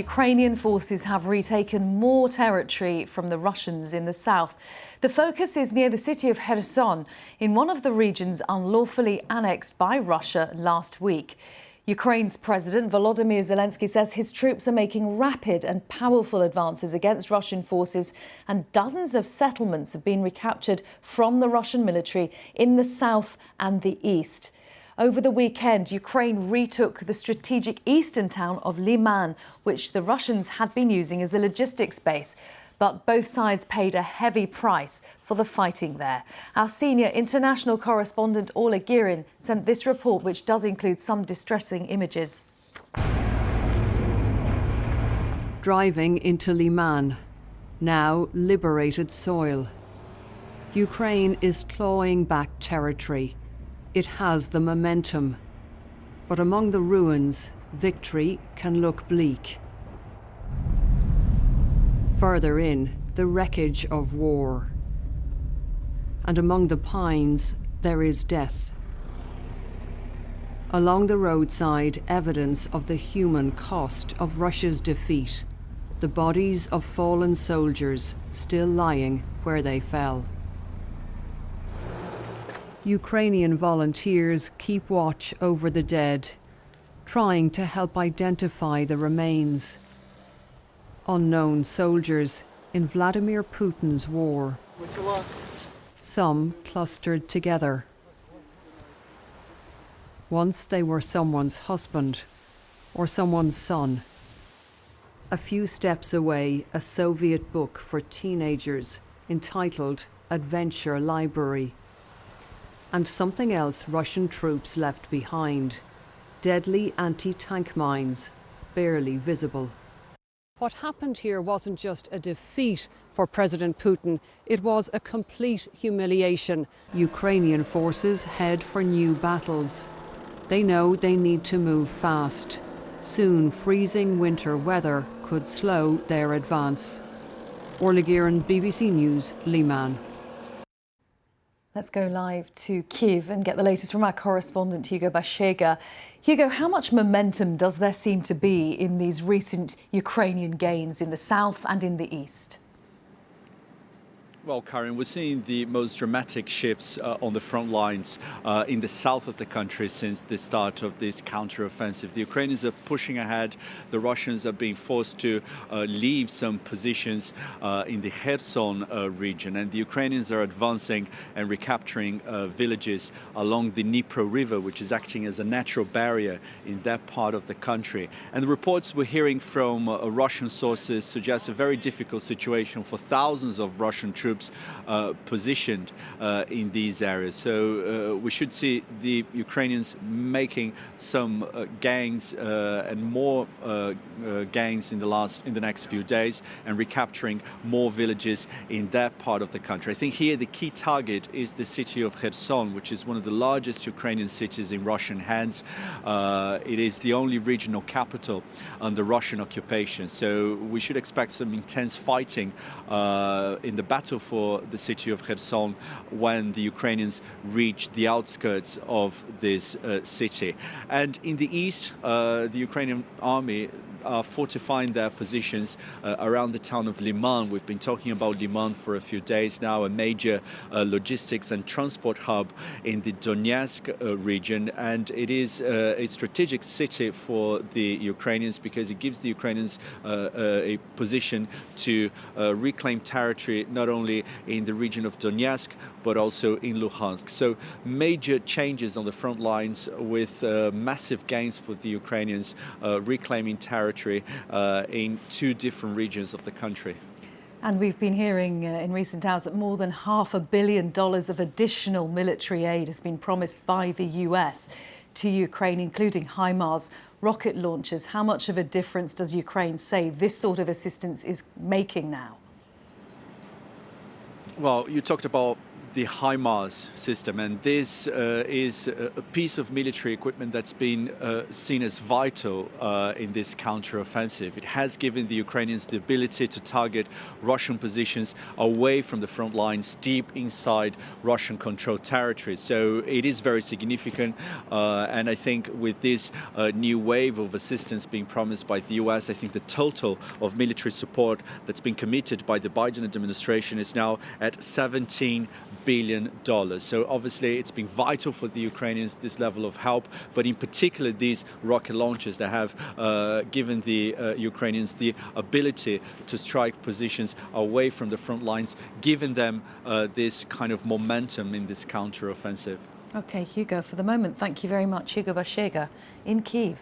Ukrainian forces have retaken more territory from the Russians in the south. The focus is near the city of Kherson, in one of the regions unlawfully annexed by Russia last week. Ukraine's President Volodymyr Zelensky says his troops are making rapid and powerful advances against Russian forces, and dozens of settlements have been recaptured from the Russian military in the south and the east. Over the weekend, Ukraine retook the strategic eastern town of Liman, which the Russians had been using as a logistics base. But both sides paid a heavy price for the fighting there. Our senior international correspondent Orla Guerin sent this report, which does include some distressing images. Driving into Liman, now liberated soil. Ukraine is clawing back territory. It has the momentum. But among the ruins, victory can look bleak. Further in, the wreckage of war. And among the pines, there is death. Along the roadside, evidence of the human cost of Russia's defeat. The bodies of fallen soldiers still lying where they fell. Ukrainian volunteers keep watch over the dead, trying to help identify the remains. Unknown soldiers in Vladimir Putin's war. Some clustered together. Once they were someone's husband or someone's son. A few steps away, a Soviet book for teenagers entitled Adventure Library. And something else Russian troops left behind. Deadly anti-tank mines, barely visible. What happened here wasn't just a defeat for President Putin, it was a complete humiliation. Ukrainian forces head for new battles. They know they need to move fast. Soon freezing winter weather could slow their advance. Orla Guerin, BBC News, Liman. Let's go live to Kyiv and get the latest from our correspondent Hugo Bashega. Hugo, how much momentum does there seem to be in these recent Ukrainian gains in the south and in the east? Well, Karen, we're seeing the most dramatic shifts on the front lines in the south of the country since the start of this counteroffensive. The Ukrainians are pushing ahead. The Russians are being forced to leave some positions in the Kherson region, and the Ukrainians are advancing and recapturing villages along the Dnipro River, which is acting as a natural barrier in that part of the country. And the reports we're hearing from Russian sources suggest a very difficult situation for thousands of Russian troops positioned in these areas. So we should see the Ukrainians making some gains and more gains in the next few days, and recapturing more villages in that part of the country. I think here the key target is the city of Kherson, which is one of the largest Ukrainian cities in Russian hands. It is the only regional capital under Russian occupation. So we should expect some intense fighting in the battle for the city of Kherson when the Ukrainians reach the outskirts of this city. And in the east, the Ukrainian army are fortifying their positions around the town of Liman. We've been talking about Liman for a few days now, a major logistics and transport hub in the Donetsk region. And it is a strategic city for the Ukrainians because it gives the Ukrainians a position to reclaim territory not only in the region of Donetsk, but also in Luhansk. So major changes on the front lines with massive gains for the Ukrainians reclaiming territory in two different regions of the country. And we've been hearing in recent hours that more than $500 million of additional military aid has been promised by the US to Ukraine, including HIMARS rocket launchers. How much of a difference does Ukraine say this sort of assistance is making now? Well, you talked about the HIMARS system, and this is a piece of military equipment that's been seen as vital in this counter-offensive. It has given the Ukrainians the ability to target Russian positions away from the front lines, deep inside Russian-controlled territories. So it is very significant, and I think with this new wave of assistance being promised by the US, I think the total of military support that's been committed by the Biden administration is now at $17 billion. So obviously it's been vital for the Ukrainians, this level of help, but in particular these rocket launchers that have given the Ukrainians the ability to strike positions away from the front lines, giving them this kind of momentum in this counter-offensive. OK, Hugo, for the moment, thank you very much. Hugo Bashega in Kyiv.